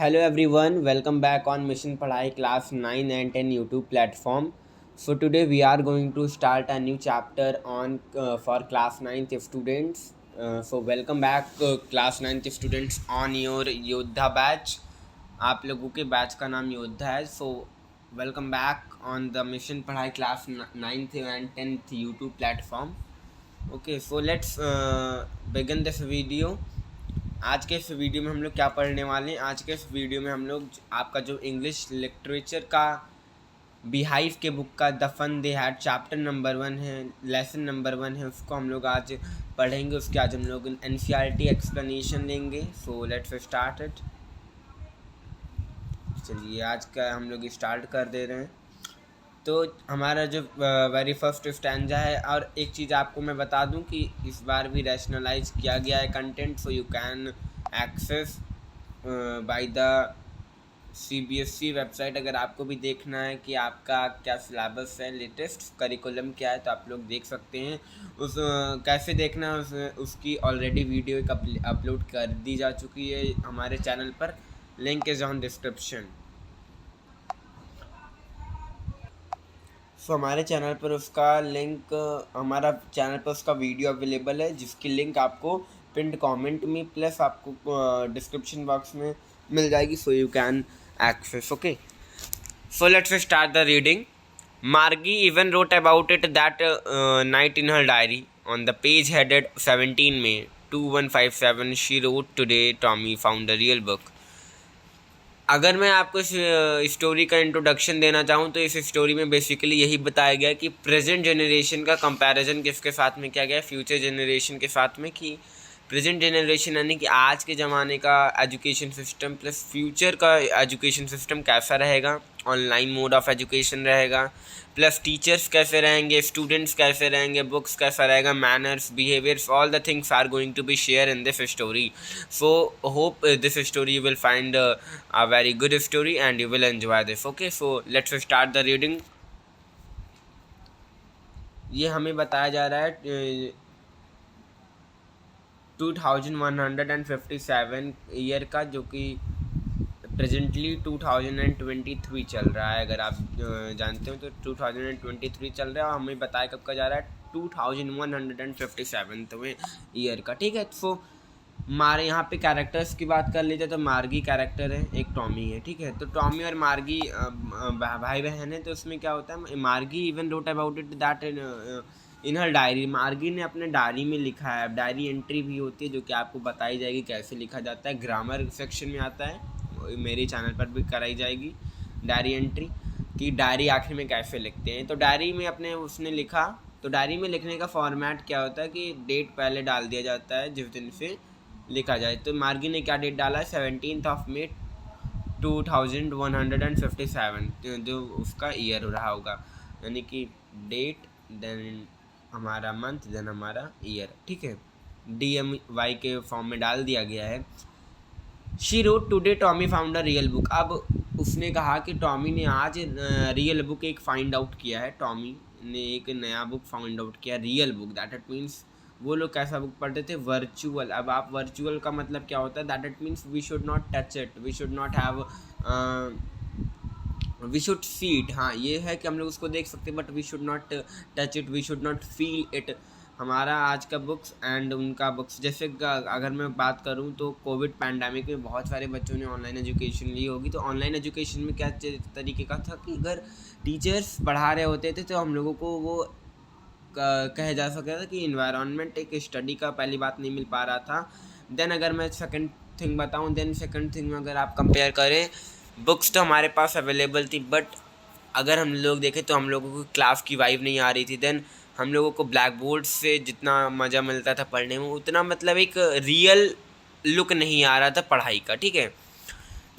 Hello everyone, welcome back on Mission Padhai class 9 and 10 YouTube platform. So today we are going to start a new chapter on for class 9th students. So welcome back class 9th students on your Yodha batch. आप लोगों के batch का नाम योद्धा है. So welcome back on the Mission Padhai class 9th and 10th YouTube platform. Okay, so let's begin this video. आज के इस वीडियो में हम लोग क्या पढ़ने वाले हैं. आज के इस वीडियो में हम लोग आपका जो इंग्लिश लिटरेचर का बिहाइव के बुक का the fun they had chapter number 1 है, लेसन नंबर 1 है, उसको हम लोग आज पढ़ेंगे. उसके आज हम लोग एनसीईआरटी एक्सप्लेनेशन लेंगे. सो लेट्स स्टार्ट इट. चलिए आज का हम लोग स्टार्ट कर दे रहे हैं. तो हमारा जो वेरी फर्स्ट स्टैंजा है, और एक चीज़ आपको मैं बता दूं कि इस बार भी रैशनलाइज किया गया है content. So you can access by the CBSE website. अगर आपको भी देखना है कि आपका क्या सिलेबस है, लेटेस्ट करिकुलम क्या है, तो आप लोग देख सकते हैं. उस कैसे देखना है उसकी ऑलरेडी वीडियो एक अपलोड कर दी जा चुकी है हमारे चैनल पर. Link is on description. So हमारे चैनल पर उसका लिंक, हमारा चैनल पर उसका वीडियो अवेलेबल है, जिसकी लिंक आपको पिंड कमेंट में प्लस आपको डिस्क्रिप्शन बॉक्स में मिल जाएगी. So you can access. Okay, so let's start the reading. Margie even wrote about it that night in her diary. On the page headed 17 May 2157 she wrote today Tommy found a real book. अगर मैं आपको इस story का introduction देना चाहूँ तो इस story में बेसिकली यही बताया गया कि प्रेजेंट जनरेशन का कंपैरिजन किसके साथ में किया गया, फ्यूचर जनरेशन के साथ में. कि प्रेजेंट जनरेशन यानी कि आज के ज़माने का एजुकेशन सिस्टम प्लस फ्यूचर का एजुकेशन सिस्टम कैसा रहेगा. ऑनलाइन मोड ऑफ एजुकेशन रहेगा, प्लस टीचर्स कैसे रहेंगे, स्टूडेंट्स कैसे रहेंगे, बुक्स कैसा रहेगा, manners, behaviours, all the things are going to be share in this story. So hope this story you will find a very good story and you will enjoy this. Okay, so let's start the reading. ये हमें बताया जा रहा है 2157 year का, जो कि presently 2023 चल रहा है. अगर आप जानते हो तो 2023 चल रहा है, और हमें बताया कब का जा रहा है 2157वें ईयर का. ठीक है, सो हमारे यहाँ पे कैरेक्टर्स की बात कर लीजिए तो मार्गी कैरेक्टर है, एक टॉमी है. ठीक है, तो टॉमी और मार्गी भाई बहन है. तो उसमें क्या होता है, मार्गी even wrote about it that in her diary. मार्गी ने अपने डायरी में लिखा है. डायरी एंट्री भी होती है जो कि आपको बताई जाएगी कैसे लिखा जाता है. ग्रामर सेक्शन में आता है, मेरे चैनल पर भी कराई जाएगी डायरी एंट्री, कि डायरी आखिर में कैसे लिखते हैं. तो डायरी में अपने उसने लिखा. तो डायरी में लिखने का फॉर्मेट क्या होता है कि डेट पहले डाल दिया जाता है जिस दिन से लिखा जाए. तो मार्गी ने क्या डेट डाला है, 17 May 2157, जो उसका ईयर रहा होगा, यानी कि डेट देन हमारा मंथ देन हमारा ईयर. ठीक है, DMY के फॉर्म में डाल दिया गया है. She wrote today Tommy found a real book. अब उसने कहा कि टॉमी ने आज रियल बुक एक फाइंड आउट किया है. टॉमी ने एक नया बुक फाइंड आउट किया, real book. That it means वो लोग कैसा बुक पढ़ते थे, वर्चुअल. अब आप वर्चुअल का मतलब क्या होता है, that it means we should not touch it, we should not have, we should see it. हाँ, ये है कि हम लोग उसको देख सकते हैं, but we should not touch it, we should not feel it. हमारा आज का बुक्स एंड उनका बुक्स, जैसे अगर मैं बात करूं तो कोविड पैंडेमिक में बहुत सारे बच्चों ने ऑनलाइन एजुकेशन ली होगी. तो ऑनलाइन एजुकेशन में क्या तरीके का था कि अगर टीचर्स पढ़ा रहे होते थे तो हम लोगों को वो कहा जा सकता था कि इन्वायरमेंट, एक स्टडी का पहली बात नहीं मिल पा रहा था. देन अगर मैं सेकंड थिंग बताऊं, देन सेकंड थिंग में अगर आप कंपेयर करें, बुक्स तो हमारे पास अवेलेबल थी, बट अगर हम लोग देखें तो हम लोगों को क्लास की वाइब नहीं आ रही थी. देन हम लोगों को ब्लैक बोर्ड से जितना मज़ा मिलता था पढ़ने में, उतना मतलब एक रियल लुक नहीं आ रहा था पढ़ाई का. ठीक है,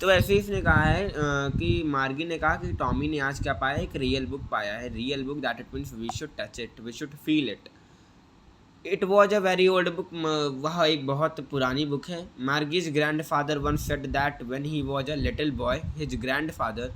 तो ऐसे ही इसने कहा है कि मार्गी ने कहा कि टॉमी ने आज क्या पाया, एक रियल बुक पाया है. Real book that it means we should touch it, we should feel it. It was a very old book. वह एक बहुत पुरानी बुक है. Margie's grandfather once said that when he was a little boy his grandfather.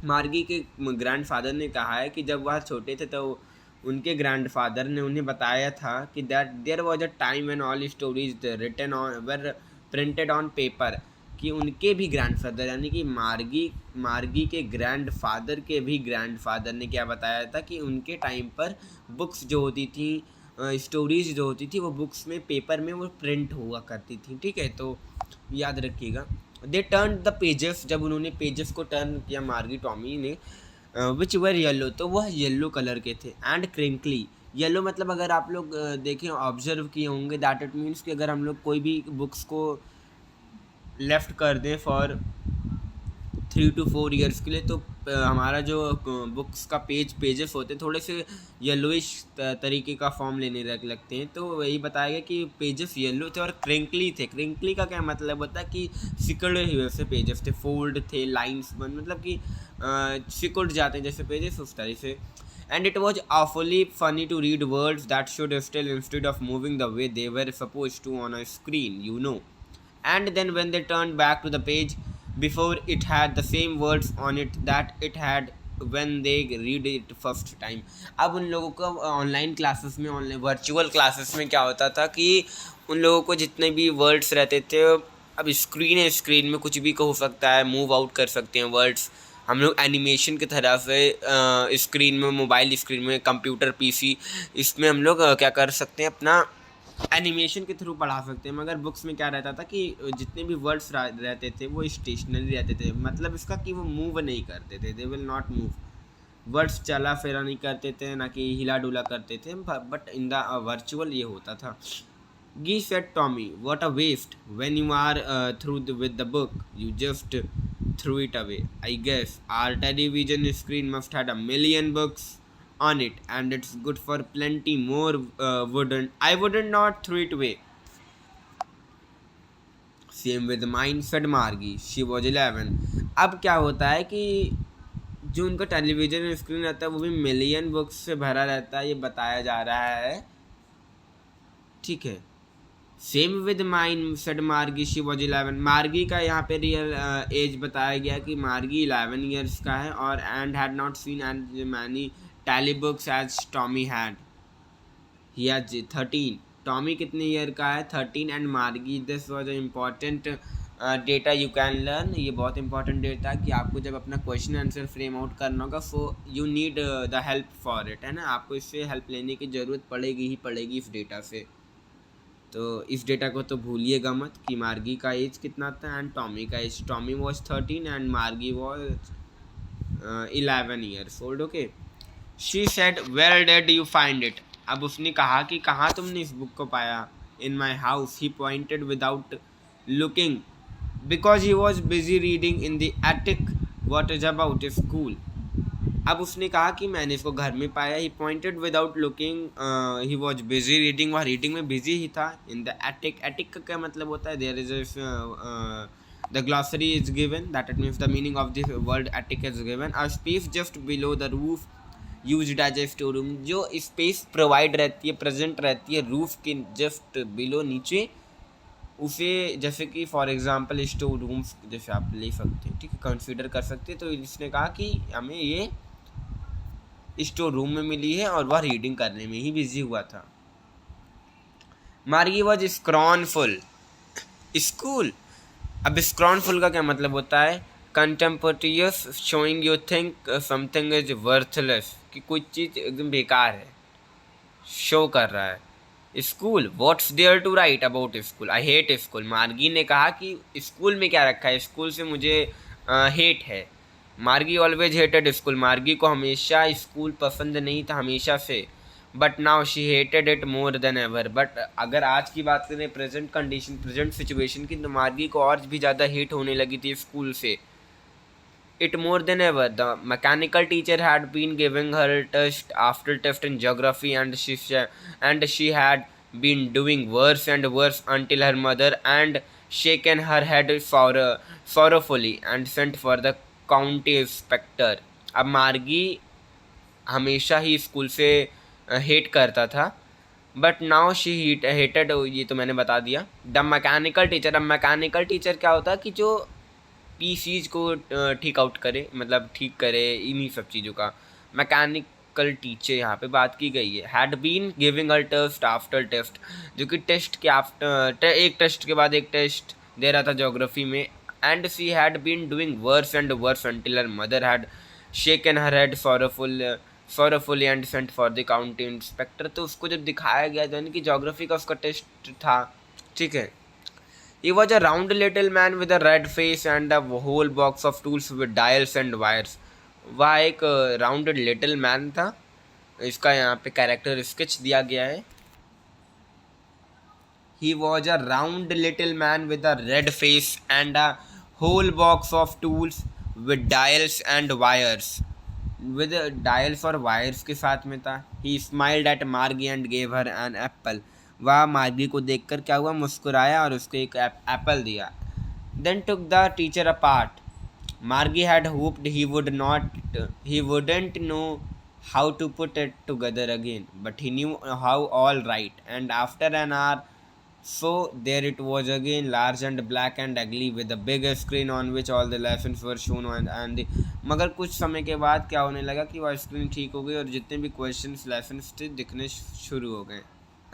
Margie के grand father ने कहा है कि जब वह छोटे थे तो उनके ग्रैंडफादर ने उन्हें बताया था कि that there was a time when all stories written on were printed on paper. कि उनके भी ग्रैंडफादर यानी कि मार्गी के ग्रैंडफादर के भी ग्रैंडफादर ने क्या बताया था कि उनके टाइम पर बुक्स जो होती थी, स्टोरीज जो होती थी, वो बुक्स में पेपर में वो प्रिंट हुआ करती थी। ठीक है, तो याद रखिएगा। दे टर्न द पेजेस, जब उन्होंने पेजेस को टर्न किया मार्गी टॉमी ने, विच वर येलो, तो वह येलो कलर के थे, एंड क्रिंकली। येलो मतलब अगर आप लोग देखें, ऑब्जर्व किए होंगे, दैट इट मीन्स कि अगर हम लोग कोई भी बुक्स को लेफ़्ट कर दें फॉर 3 to 4 ईयर्स के लिए, तो हमारा जो बुक्स का पेजेस होते हैं थोड़े से येलोइश तरीके का फॉर्म लेने लगते हैं। तो वही बताया गया कि पेजेस येलो थे और क्रिंकली थे। क्रिंकली का क्या मतलब होता है कि सिकुड़े हुए से पेजेस थे, फोल्ड थे, लाइंस बन, मतलब कि सिकुड़ जाते हैं जैसे पेजेस, उस तरह से। And it was awfully funny to read words that should still instead of moving the way they were supposed to on a screen, you know. And then when they turned back to the page, before it had the same words on it that it had when they read it first time. अब उन लोगों को online classes में, online virtual classes में क्या होता था कि उन लोगों को जितने भी वर्ड्स रहते थे, अब स्क्रीन है, स्क्रीन में कुछ भी हो सकता है, मूव आउट कर सकते हैं वर्ड्स। हम लोग एनिमेशन की तरह से स्क्रीन में, मोबाइल स्क्रीन में, कंप्यूटर पीसी, इसमें हम लोग क्या कर सकते हैं, अपना एनिमेशन के थ्रू पढ़ा सकते हैं। मगर बुक्स में क्या रहता था कि जितने भी वर्ड्स रहते थे वो स्टेशनरी रहते थे, मतलब इसका कि वो मूव नहीं करते थे, they will not move. Words चला फेरा नहीं करते थे, ना कि हिला डुला करते थे, बट इन द वर्चुअल ये होता था। Guy said Tommy, what a waste. When you are through with the book, you just threw it away. I guess our television screen must had a million books on it, and it's good for plenty more. I wouldn't not throw it away. Same with mine, said Margie. She was 11. अब क्या होता है कि जो उनका television screen रहता है वो भी मिलियन बुक्स से भरा रहता है, ये बताया जा रहा है। ठीक है, सेम विद माइन, सेड मार्गी, शी वॉज 11। मार्गी का यहाँ पे रियल एज बताया गया कि मार्गी 11 ईयर्स का है, और and had not seen as many telly books as Tommy had, he has 13। Tommy कितने ईयर का है? 13। And Margie, this was a important data you can learn. ये बहुत इंपॉर्टेंट डेटा कि आपको जब अपना क्वेश्चन आंसर फ्रेम आउट करना होगा, so you need the help for it, है ना। आपको इससे हेल्प लेने की ज़रूरत पड़ेगी ही पड़ेगी इस डेटा से। तो इस डेटा को तो भूलिएगा मत कि मार्गी का एज कितना था एंड टॉमी का age. Tommy was 13 and Margie was 11 years old. Okay, she said where did you find it. अब उसने कहा कि कहाँ तुमने इस बुक को पाया? In my house, he pointed without looking, because he was busy reading in the attic what is about school. अब उसने कहा कि मैंने इसको घर में पाया। He pointed without looking, he was busy reading, वह रीडिंग में बिजी ही था। इन द एटिक, एटिक का क्या मतलब होता है? There is the glossary is given, that it means the meaning of the word attic is given, a space just below the roof used as a store room. जो space provide रहती है, present रहती है roof के just below, नीचे, उसे जैसे कि फॉर एग्जांपल स्टोर रूम्स जैसे आप ले सकते हैं, ठीक है, कंसीडर कर सकते हैं। तो इसने कहा कि हमें ये स्टोर रूम में मिली है और वह रीडिंग करने में ही बिजी हुआ था। मार्गी वॉज स्क्रॉनफुल स्कूल। अब स्क्रॉनफुल का क्या मतलब होता है? Contemptuous, showing you think something is worthless, कि कोई चीज़ एकदम बेकार है, शो कर रहा है। School, what's there to write about school, I hate school. Margie ने कहा कि स्कूल में क्या रखा है, स्कूल से मुझे हेट है। मार्गी ऑलवेज हेटेड स्कूल, मार्गी को हमेशा स्कूल पसंद नहीं था, हमेशा से। But now she hated it more than ever. But अगर आज की बात करें, प्रेजेंट कंडीशन, प्रेजेंट सिचुएशन की, तो मार्गी को और भी ज़्यादा हेट होने लगी थी स्कूल से। It more than ever. The mechanical teacher had been giving her test after test in geography, and she had been doing worse and worse until her mother and shaken her head sorrowfully and sent for the county inspector. अब मार्गी हमेशा ही school से hate करता था, but now she hated, ये तो मैंने बता दिया। द मैकेनिकल टीचर, अब मैकेनिकल टीचर क्या होता है कि जो पीसीज को ठीक आउट करे, मतलब ठीक करे, इन्हीं सब चीज़ों का मैकेनिकल टीचर यहाँ पे बात की गई है। Had been giving a test after test, जो कि टेस्ट के आफ्टर, एक टेस्ट के बाद एक टेस्ट दे रहा था ज्योग्राफी में, and she had been doing worse and worse until her mother had shaken her head sorrowfully and sent for the county inspector. तो उसको जब दिखाया गया तो यानी कि ज्योग्राफी का उसका टेस्ट था, ठीक है. He was a round little man with a red face and a whole box of tools with dials and wires. वह एक राउंडेड लिटिल मैन था. इसका यहाँ पे कैरेक्टर स्केच दिया गया है. He was a round little man with a red face and a whole box of tools with dials and wires. With dials और wires के साथ में था. He smiled at Margie and gave her an apple. वह मार्गी को देखकर क्या हुआ, मुस्कुराया और उसको एक एप्पल दिया. Then took the teacher apart. Margie had hoped he wouldn't know how to put it together again, but he knew how all right. And after an hour, so there it was again, large and black and ugly, with a big screen on which all the lessons were shown and मगर कुछ समय के बाद क्या होने लगा कि वह स्क्रीन ठीक हो गई और जितने भी क्वेश्चंस लेसन्स थे दिखने शुरू हो गए.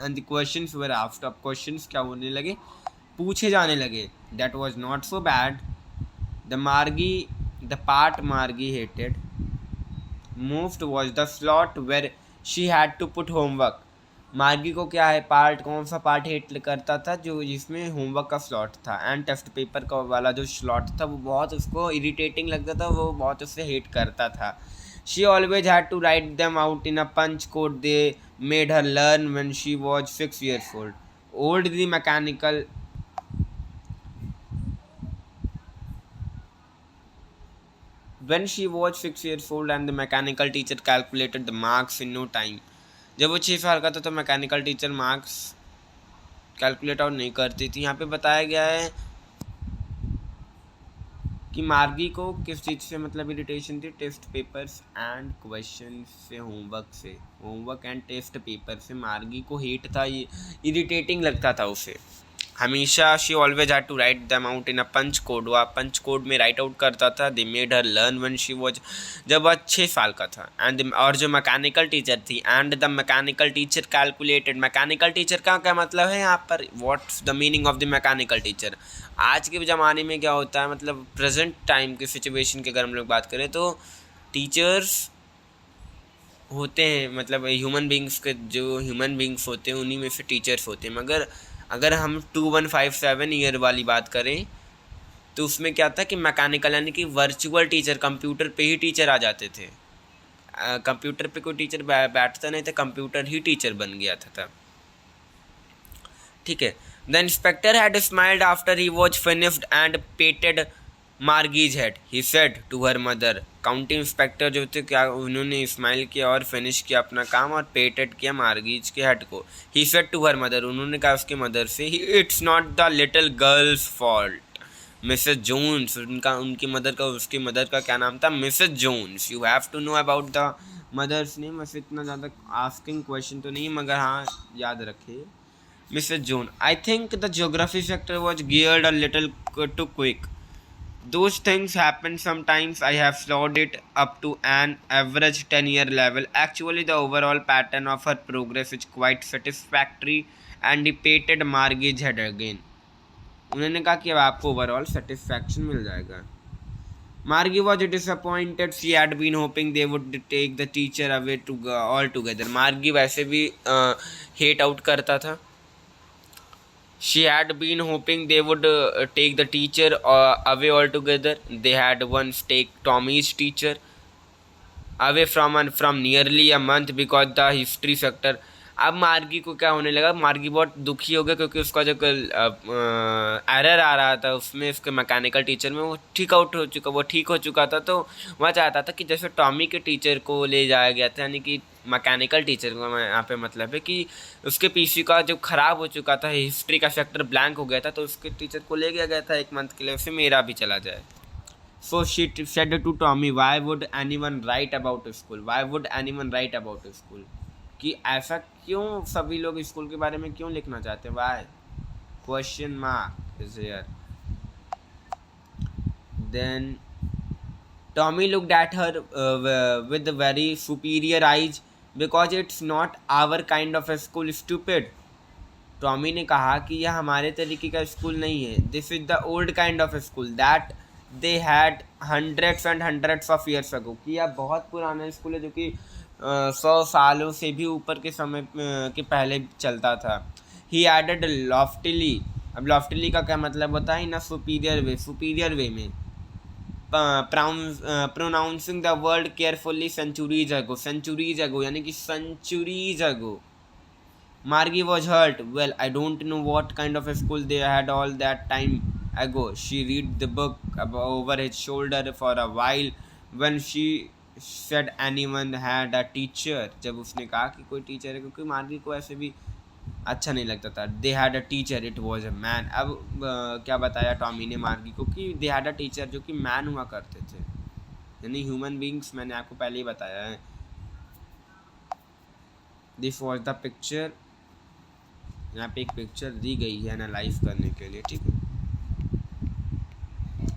And the questions were asked. अब क्वेश्चंस क्या होने लगे, पूछे जाने लगे. That was not so bad. The part Margie hated most was the slot where she had to put homework. Margie को क्या है, पार्ट कौन सा पार्ट हेट करता था, जो जिसमें होमवर्क का स्लॉट था. एंड टेस्ट पेपर का वाला जो स्लॉट था वो बहुत उसको इरिटेटिंग लगता था, वो बहुत उससे हेट करता था. She always had to write them out in a punch code they made her learn when she was 6 years old. When she was 6 years old and the mechanical teacher calculated the marks in no time. जब वो 6 साल का था तो mechanical teacher marks calculate out नहीं करती थी. यहाँ पे बताया गया है कि मार्गी को किस चीज़ से मतलब इरिटेशन थी, टेस्ट पेपर्स एंड क्वेश्चन से, होमवर्क एंड टेस्ट पेपर से मार्गी को हेट था, ये इरिटेटिंग लगता था उसे हमेशा. She always had to write them out in a punch code. वह पंच कोड में राइट आउट करता था. They made her learn when she was, जब वह 6 साल का था. एंड और जो मैकेनिकल टीचर थी, and the mechanical teacher calculated. Mechanical teacher का क्या मतलब है यहाँ पर, what's the meaning of the mechanical teacher. आज के ज़माने में क्या होता है, मतलब प्रेजेंट टाइम की सिचुएशन की अगर हम लोग बात करें तो टीचर्स होते हैं, मतलब ह्यूमन बींग्स के जो ह्यूमन बींग्स होते हैं उन्हीं में से टीचर्स होते हैं. मगर अगर हम 2157 ईयर वाली बात करें तो उसमें क्या था कि मैकेनिकल यानी कि वर्चुअल टीचर, कंप्यूटर पे ही टीचर आ जाते थे. कंप्यूटर पे कोई टीचर बैठता नहीं था, कंप्यूटर ही टीचर बन गया था तब, ठीक है. The inspector had smiled after he was finished and patted Margie's head. He said to her mother. County inspector जो थे क्या, उन्होंने स्माइल किया और फिनिश किया अपना काम और पेटेड किया मार्गीज के हेड को. He said to her mother. उन्होंने कहा उसके मदर से, it's not the little girl's fault Mrs Jones. उनकी मदर का, उसकी मदर का क्या नाम था, Mrs Jones. You have to know about the mother's name. वैसे इतना ज़्यादा आस्किंग क्वेश्चन तो नहीं, मगर हाँ याद रखिए, Mrs Jone. I think the geography sector was geared a little too quick. Those things happen sometimes. I have slowed it up to an average 10-year level. Actually, the overall pattern of her progress is quite satisfactory. And he patted Margie's head again. उन्होंने कहा कि अब आपको overall satisfaction मिल जाएगा. Margie was disappointed. She had been hoping they would take the teacher away altogether. Margie वैसे भी hate out करता था. She had been hoping they would take the teacher away altogether. They had once taken Tommy's teacher away from nearly a month because the history sector. अब मार्गी को क्या होने लगा, मार्गी बहुत दुखी हो गया क्योंकि उसका जो एरर आ रहा था उसमें, उसके मैकेनिकल टीचर में, वो ठीक हो चुका था. तो वह चाहता था कि जैसे टॉमी के टीचर को ले जाया गया था, यानी कि मैकेनिकल टीचर को यहाँ पे मतलब है कि उसके पीसी का जो ख़राब हो चुका था, हिस्ट्री का सेक्टर ब्लैंक हो गया था, तो उसके टीचर को ले गया था 1 मंथ के लिए, उससे मेरा भी चला जाए. So she said to Tommy, why would anyone write about school. कि ऐसा क्यों सभी लोग स्कूल के बारे में क्यों लिखना चाहते हैं, why, question mark is here. Then Tommy looked at her with very superior eyes. Because it's not our kind of a school, stupid. Tommy ने कहा कि यह हमारे तरीके का स्कूल नहीं है, this is the old kind of school that they had hundreds and hundreds of years ago, कि यह बहुत पुराना स्कूल है जो कि 100 सालों से भी ऊपर के समय के पहले चलता था। ही एडेड लॉफ्टिली, अब लॉफ्टिली का क्या मतलब होता है, इन सुपीरियर वे में, pronouncing the word carefully centuries ago यानी कि centuries ago. Margie was hurt. Well, I don't know what kind of a school they had all that time ago. She read the book over his shoulder for a while. When she said anyone had a teacher, जब उसने कहा कि कोई teacher है, क्योंकि मार्गी को ऐसे भी अच्छा नहीं लगता था। They had a teacher, it was a man. अब क्या बताया टॉमी ने मार्गी को कि they had a teacher जो कि मैन हुआ करते थे, यानी ह्यूमन बींग्स, मैंने आपको पहले ही बताया है। This was the picture, यहाँ पे एक पिक्चर दी गई है एनालाइज करने के लिए, ठीक है।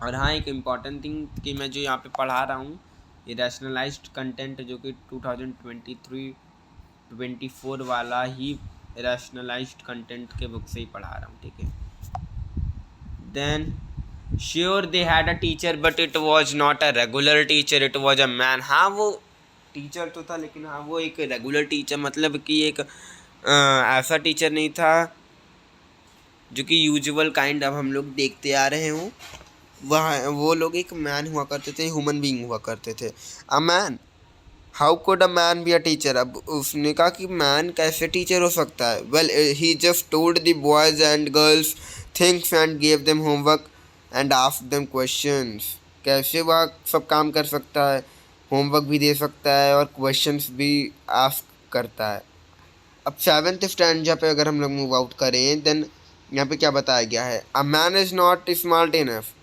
और हाँ, एक इम्पॉर्टेंट थिंग कि मैं जो यहाँ पे पढ़ा रहा हूँ, ये रैशनलाइज्ड कंटेंट जो कि 2023-24 वाला ही रैशनलाइज्ड कंटेंट के बुक से ही पढ़ा रहा हूँ, ठीक है। Then sure they had a teacher but it was not a regular teacher, it was a man. हाँ, वो टीचर तो था, लेकिन हाँ वो एक रेगुलर टीचर, मतलब कि एक ऐसा टीचर नहीं था जो कि यूजुअल काइंड अब हम लोग देखते आ रहे हों। वह वो लोग एक मैन हुआ करते थे, ह्यूमन बीइंग हुआ करते थे। A man, how could a man be a teacher? अब उसने कहा कि मैन कैसे टीचर हो सकता है? Well, he just told the boys and girls things and gave them homework and asked them questions. कैसे वह सब काम कर सकता है? होमवर्क भी दे सकता है और क्वेश्चंस भी आस्क करता है। अब 7th स्टैंडर्ड पे अगर हम लोग मूव आउट करें, देन यहाँ पे क्या बताया गया है? A man is not smart enough.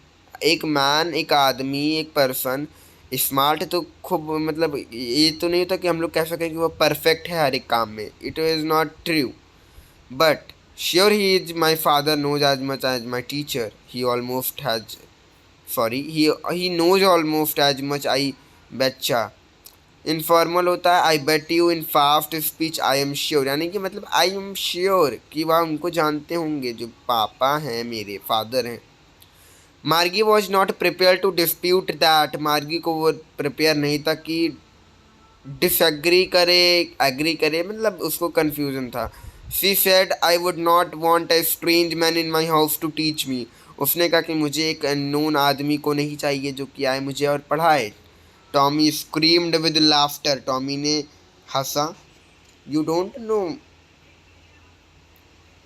एक मैन, एक आदमी, एक पर्सन स्मार्ट तो खूब, मतलब ये तो नहीं होता कि हम लोग कह सकें कि वो परफेक्ट है हर एक काम में, it is not true, but sure he is my father knows as much as my teacher, he almost has he knows almost as much I बच्चा। इनफॉर्मल होता है I bet you, in fast speech I am sure, यानी कि मतलब आई am sure कि वह उनको जानते होंगे जो पापा हैं, मेरे फादर हैं। Margie was not prepare to dispute that, Margie को वो प्रिपेयर नहीं था कि डिसएग्री करे, एग्री करे, मतलब उसको कन्फ्यूजन था। She said I would not want a strange man in my house to teach me. उसने कहा कि मुझे एक अननोन आदमी को नहीं चाहिए जो कि आए मुझे और पढ़ाए। Tommy screamed with laughter, Tommy ने हंसा। You don't know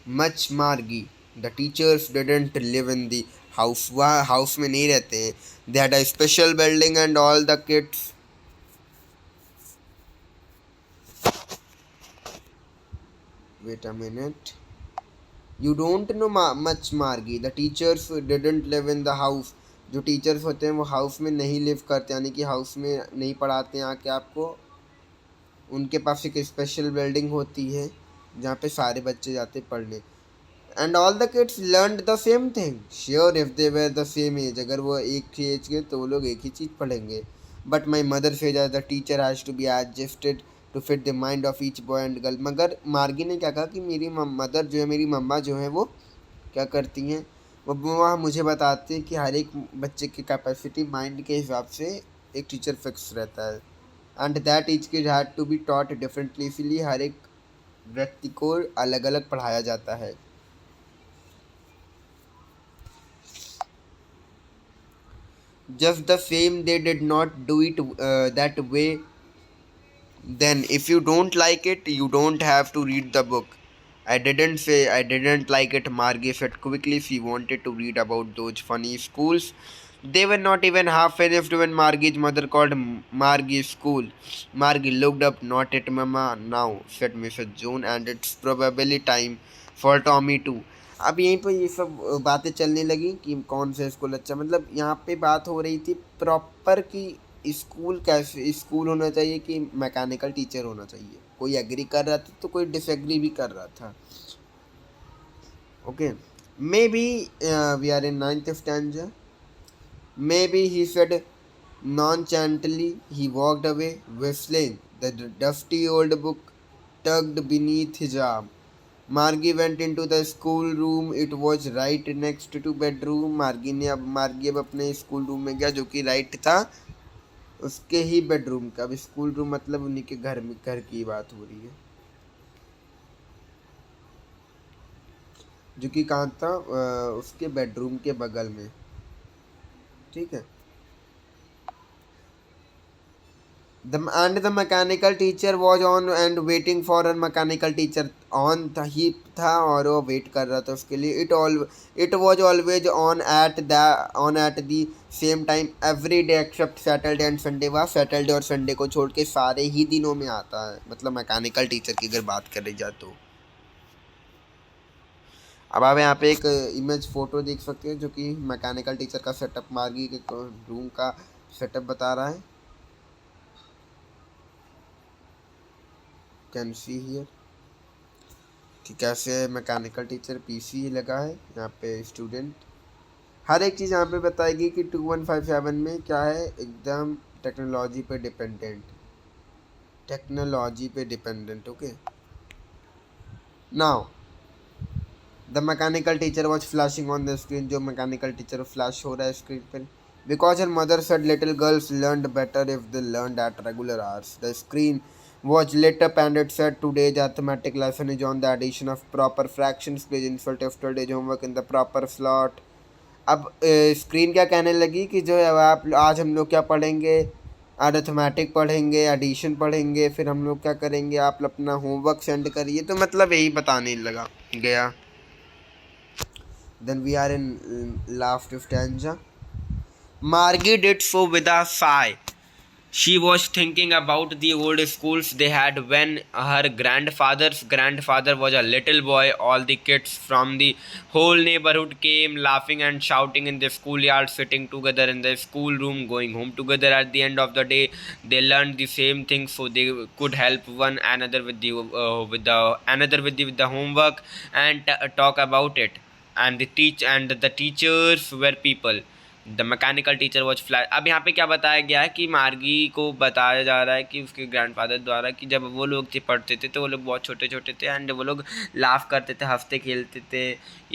much Margie, the teachers didn't live in the house, वह हाउस में नहीं रहते हैं। They had a special building and all the kids, wait a minute, you don't know much Margie, the teachers didn't live in the house. जो teachers होते हैं वो house में नहीं लिव करते, यानी कि हाउस में नहीं पढ़ाते हैं आके आपको। उनके पास एक स्पेशल बिल्डिंग होती है जहाँ पे सारे बच्चे जाते पढ़ने। And all the kids learn the same thing, sure if they were the same age, अगर वो एक ही एज के तो वो लोग एक ही चीज़ पढ़ेंगे। But my mother says as the teacher has to be adjusted to fit the mind of each boy and girl. मगर मार्गी ने क्या कहा कि मेरी मदर जो है, मेरी मम्मा जो है, वो क्या करती हैं, वो वहाँ मुझे बताते हैं कि हर एक बच्चे की कैपेसिटी माइंड के हिसाब से एक टीचर फिक्स रहता है। And that each kid had to be taught differently, इसीलिए हर एक व्यक्ति को अलग अलग पढ़ाया जाता है। Just the same, they did not do it that way. Then if you don't like it, you don't have to read the book. I didn't say I didn't like it, Margie said quickly. She wanted to read about those funny schools. They were not even half finished when Margie's mother called Margie's school. Margie looked up. Not at Mama now, said Mrs. Jones, and it's probably time for Tommy too. अब यहीं पर ये सब बातें चलने लगी कि कौन सा स्कूल अच्छा, मतलब यहाँ पे बात हो रही थी प्रॉपर कि स्कूल कैसे स्कूल होना चाहिए कि मैकेनिकल टीचर होना चाहिए। कोई एग्री कर रहा था तो कोई डिसएग्री भी कर रहा था। Okay, maybe we are in 9th standard. Maybe, he said nonchalantly. He walked away, whistling. The dusty old book tucked beneath his arm. मार्गी went into the school room, it was right next two bedroom. मार्गी अब अपने school room में गया जो कि right था उसके ही बेडरूम का। अब स्कूल रूम मतलब उन्हीं के घर की बात हो रही है, जो कि कहाँ था, उसके बेडरूम के बगल में। ठीक है। The mechanical teacher was on and waiting for a mechanical teacher on था, ही था और वो वेट कर रहा था उसके लिए। It was always on at the same time every day except Saturday and Sunday. वह सैटरडे और संडे को छोड़ के सारे ही दिनों में आता है, मतलब मैकेनिकल टीचर की अगर बात करी जाए तो। अब आप यहाँ पे एक इमेज फोटो देख सकते हैं जो कि मैकेनिकल टीचर का सेटअप, मार्गी के रूम का सेटअप बता रहा है। कैन सी हियर कि कैसे मैकेनिकल टीचर पीसी लगा है यहाँ पे। स्टूडेंट हर एक चीज़ यहाँ पे बताएगी कि 2157 में क्या है, एकदम टेक्नोलॉजी पे dependent. Okay, now the mechanical teacher was flashing on the screen, जो मैकेनिकल टीचर फ्लैश हो रहा है स्क्रीन पर। Because her mother said little girls learn better if they learn at regular hours. The screen was lit up and it said today's arithmetic lesson is on the addition of proper fractions. Please insert yesterday's homework in the proper slot. अब screen क्या कहने लगी कि जो है आप आज हम लोग क्या पढ़ेंगे, अरिथमेटिक पढ़ेंगे, एडिशन पढ़ेंगे, फिर हम लोग क्या करेंगे, आप अपना होमवर्क सेंड करिए। तो मतलब यही बताने लगा गया। Then we are in last stanza. Margie did so with a sigh. She was thinking about the old schools they had when her grandfather's grandfather was a little boy. All the kids from the whole neighborhood came laughing and shouting in the schoolyard, sitting together in the schoolroom, going home together at the end of the day. They learned the same thing so they could help one another with the homework and talk about it. And the teachers were people. The mechanical teacher was flash. अब यहाँ पे क्या बताया गया है कि मार्गी को बताया जा रहा है कि उसके ग्रैंडफादर द्वारा कि जब वो लोग थे पढ़ते थे तो वो लोग बहुत छोटे छोटे थे एंड वो लोग लाफ करते थे, हंसते खेलते थे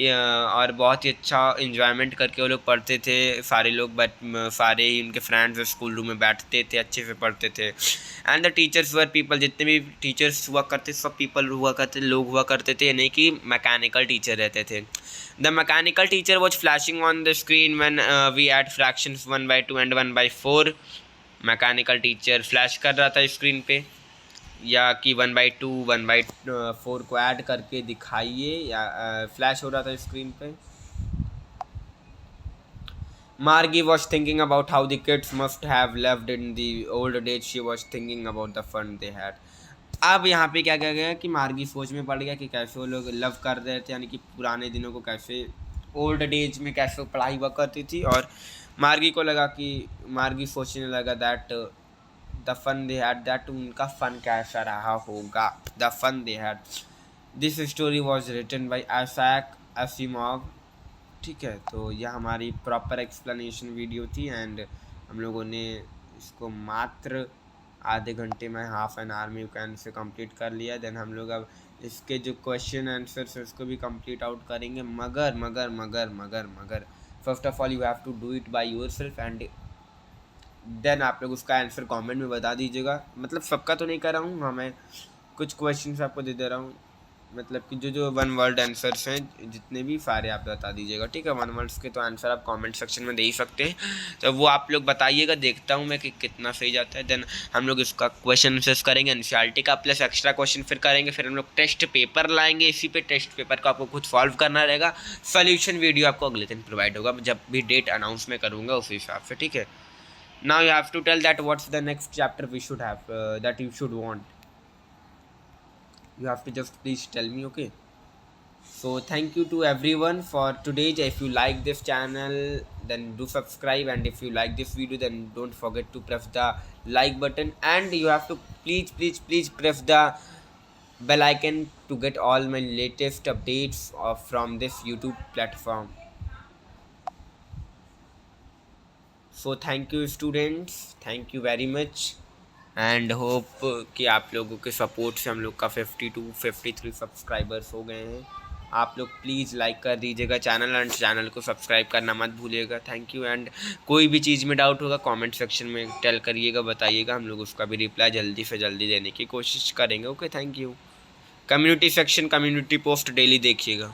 और बहुत ही अच्छा इन्जॉयमेंट करके वो लोग पढ़ते थे। सारे लोग सारे ही उनके फ्रेंड्स स्कूल रूम में बैठते थे, अच्छे से पढ़ते थे। And the teachers were people, जितने भी टीचर्स हुआ करते सब पीपल हुआ करते, लोग हुआ करते थे, नहीं कि मैकेनिकल टीचर रहते थे। The mechanical teacher was flashing on the screen when we had fractions 1/2 and 1/4. Mechanical teacher flash कर रहा था स्क्रीन पे, या कि 1/2 1/4 को ऐड करके दिखाइए, या फ्लैश हो रहा था स्क्रीन पे। Margie was thinking about how the kids must have lived in the old days. She was thinking about the fun they had. अब यहाँ पे क्या कहा गया कि मार्गी सोच में पड़ गया कि कैसे वो लोग लव कर रहे थे, यानी कि पुराने दिनों को, कैसे ओल्ड डेज में कैसे पढ़ाई हुआ करती थी। और मार्गी को लगा कि मार्गी सोचने लगा that the fun they had, that उनका फन कैसा रहा होगा, the fun they had. This story was written by Isaac Asimov. ठीक है, तो यह हमारी प्रॉपर एक्सप्लेनेशन वीडियो थी एंड हम लोगों ने इसको मात्र आधे घंटे में, हाफ एन आवर में यू कैन से कंप्लीट कर लिया। देन हम लोग अब इसके जो क्वेश्चन आंसर्स है उसको भी कंप्लीट आउट करेंगे। मगर first of all you have to do it by yourself and then आप लोग उसका आंसर कमेंट में बता दीजिएगा। मतलब सबका तो नहीं कर रहा हूँ, हाँ मैं कुछ क्वेश्चन आपको दे दे रहा हूँ, मतलब कि जो 1 वर्ड आंसर्स हैं जितने भी सारे आप बता दीजिएगा। ठीक है, 1 वर्ड्स के तो आंसर आप कमेंट सेक्शन में दे ही सकते हैं, तो वो आप लोग बताइएगा, देखता हूँ मैं कि कितना सही जाता है। देन हम लोग इसका क्वेश्चन आंसर्स करेंगे एनसीईआरटी का, प्लस एक्स्ट्रा क्वेश्चन फिर करेंगे। फिर हम लोग टेस्ट पेपर लाएंगे, इसी पे टेस्ट पेपर को आपको खुद सॉल्व करना रहेगा। सोल्यूशन वीडियो आपको अगले दिन प्रोवाइड होगा, जब भी डेट अनाउंस में करूँगा उस हिसाब से। ठीक है, now you have to tell that what's the next chapter we should have that you should want. You have to just please tell me, okay? So thank you to everyone for today. If you like this channel then do subscribe, and if you like this video then don't forget to press the like button, and you have to please press the bell icon to get all my latest updates from this YouTube platform. So thank you students, thank you very much, and hope कि आप लोगों के support से हम लोग का 52-53 subscribers हो गए हैं। आप लोग प्लीज़ लाइक कर दीजिएगा चैनल एंड चैनल को सब्सक्राइब करना मत भूलिएगा। Thank you. एंड कोई भी चीज़ में डाउट होगा कमेंट सेक्शन में टेल करिएगा, बताइएगा, हम लोग उसका भी रिप्लाई जल्दी से जल्दी देने की कोशिश करेंगे। Okay, thank you. Community section, community post daily देखिएगा।